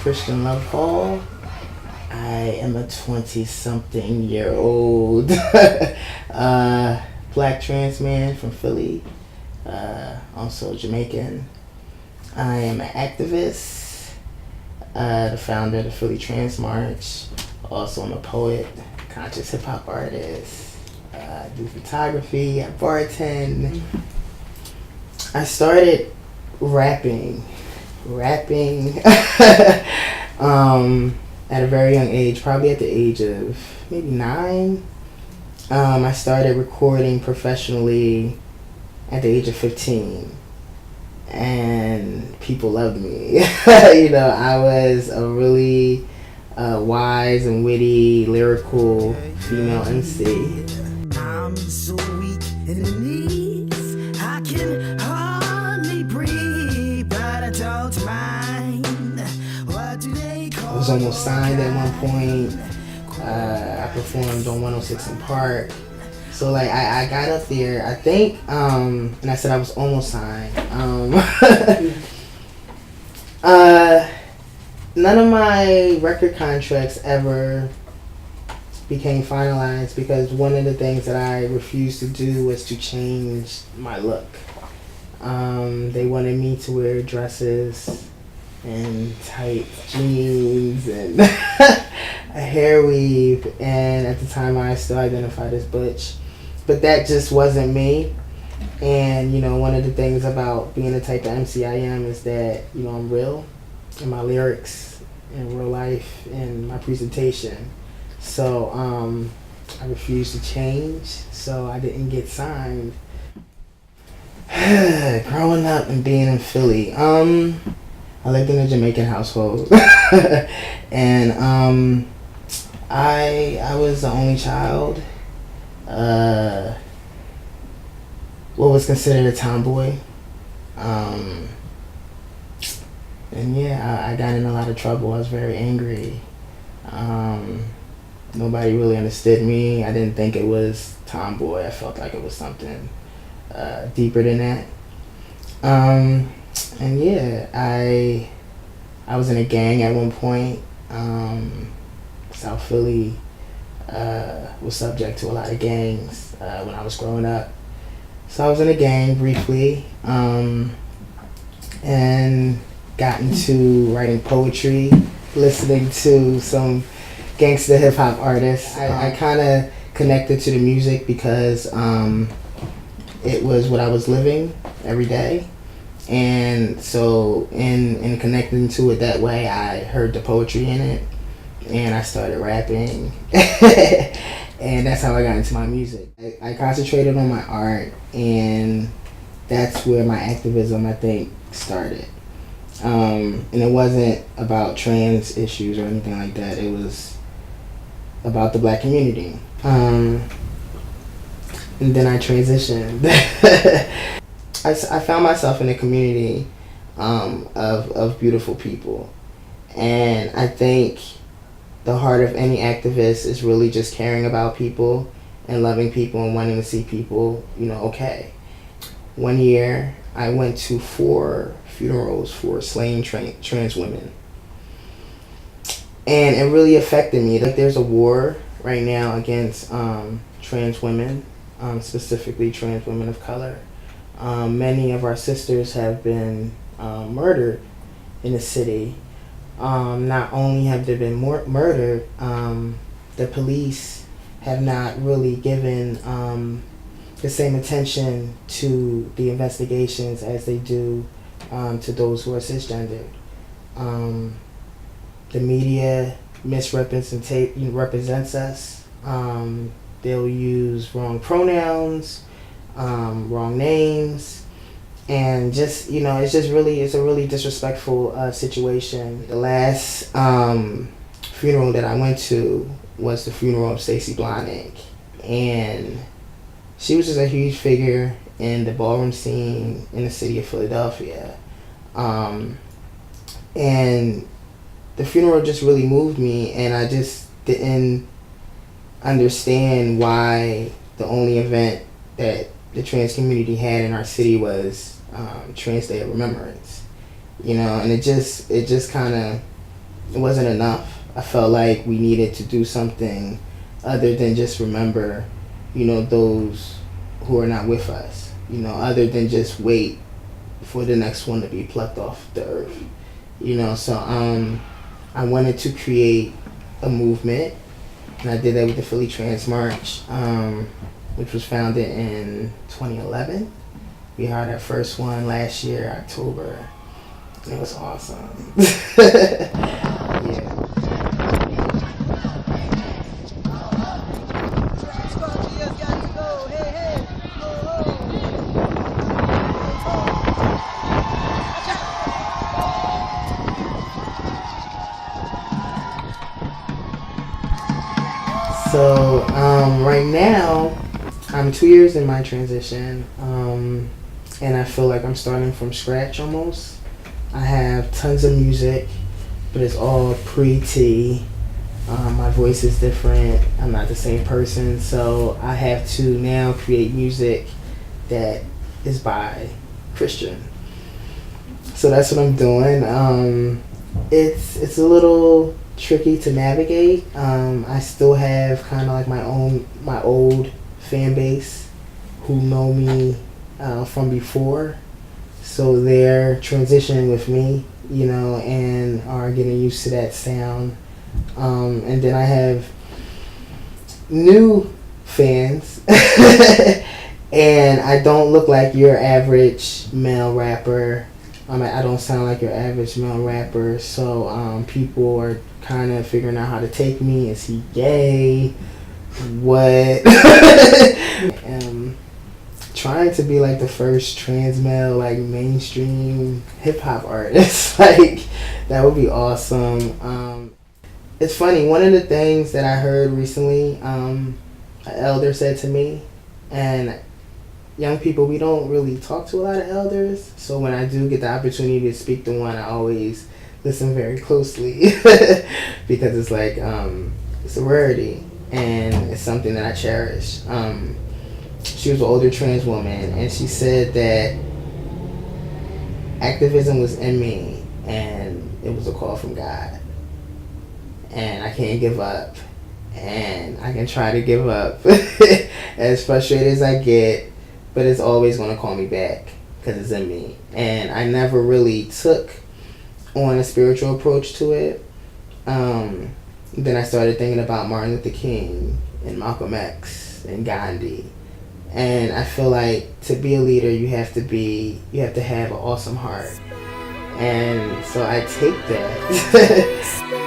Christian Love Hall. I am a 20-something-year-old black trans man from Philly, also Jamaican. I am an activist, the founder of the Philly Trans March. Also, I'm a poet, conscious hip hop artist. I do photography, I bartend. I started rapping at a very young age, probably at the age of maybe 9. I started recording professionally at the age of 15, and people loved me. I was a really wise and witty, lyrical female MC. I'm so weak in the knees, I can hardly breathe, but I don't mind. What do they call? I was almost signed at one point. I performed on 106 in Park. So I got up there, I think, and I said I was almost signed. None of my record contracts ever became finalized because one of the things that I refused to do was to change my look. They wanted me to wear dresses and tight jeans and a hair weave, and at the time I still identified as butch, but that just wasn't me. And one of the things about being the type of MC I am is that I'm real in my lyrics, in real life, in my presentation. So I refused to change, so I didn't get signed. Growing up and being in Philly, I lived in a Jamaican household, and I was the only child. What was considered a tomboy, and I got in a lot of trouble. I was very angry. Nobody really understood me. I didn't think it was tomboy. I felt like it was something deeper than that. I was in a gang at one point. South Philly was subject to a lot of gangs when I was growing up. So I was in a gang briefly, and got into writing poetry, listening to some gangster hip hop artists. I kind of connected to the music because it was what I was living every day. And so in connecting to it that way, I heard the poetry in it, and I started rapping. And that's how I got into my music. I concentrated on my art, and that's where my activism, I think, started. And it wasn't about trans issues or anything like that. It was about the black community. And then I transitioned. I found myself in a community of beautiful people. And I think the heart of any activist is really just caring about people and loving people and wanting to see people, okay. One year, I went to 4 funerals for slain trans women. And it really affected me. Like, there's a war right now against trans women, specifically trans women of color. Many of our sisters have been murdered in the city. Not only have they been murdered, the police have not really given the same attention to the investigations as they do to those who are cisgendered. The media misrepresents us. They'll use wrong pronouns, wrong names, and just it's a really disrespectful situation. The last funeral that I went to was the funeral of Stacey Blahnik, and she was just a huge figure in the ballroom scene in the city of Philadelphia, and the funeral just really moved me, and I just didn't understand why the only event that the trans community had in our city was Trans Day of Remembrance, and it just kind of it wasn't enough. I felt like we needed to do something other than just remember, those who are not with us. Other than just wait for the next one to be plucked off the earth. So I wanted to create a movement, and I did that with the Philly Trans March, which was founded in 2011. We had our first one last year, October. It was awesome. Yeah. So right now, I'm 2 years in my transition, and I feel like I'm starting from scratch almost. I have tons of music, but it's all pre-T. My voice is different. I'm not the same person, so I have to now create music that is by Christian. So that's what I'm doing. It's a little tricky to navigate. I still have kind of like my old fan base who know me from before, so they're transitioning with me, and are getting used to that sound. And then I have new fans, and I don't look like your average male rapper. I don't sound like your average male rapper, so people are kind of figuring out how to take me. Is he gay? What? Trying to be like the first trans male, like mainstream hip hop artist. Like, that would be awesome. It's funny, one of the things that I heard recently, an elder said to me, and young people, we don't really talk to a lot of elders, so when I do get the opportunity to speak to one, I always listen very closely because it's like it's a rarity and it's something that I cherish. She was an older trans woman, and she said that activism was in me and it was a call from God, and I can't give up, and I can try to give up as frustrated as I get, but it's always going to call me back because it's in me. And I never really took on a spiritual approach to it. Then I started thinking about Martin Luther King and Malcolm X and Gandhi. And I feel like to be a leader, you have to have an awesome heart. And so I take that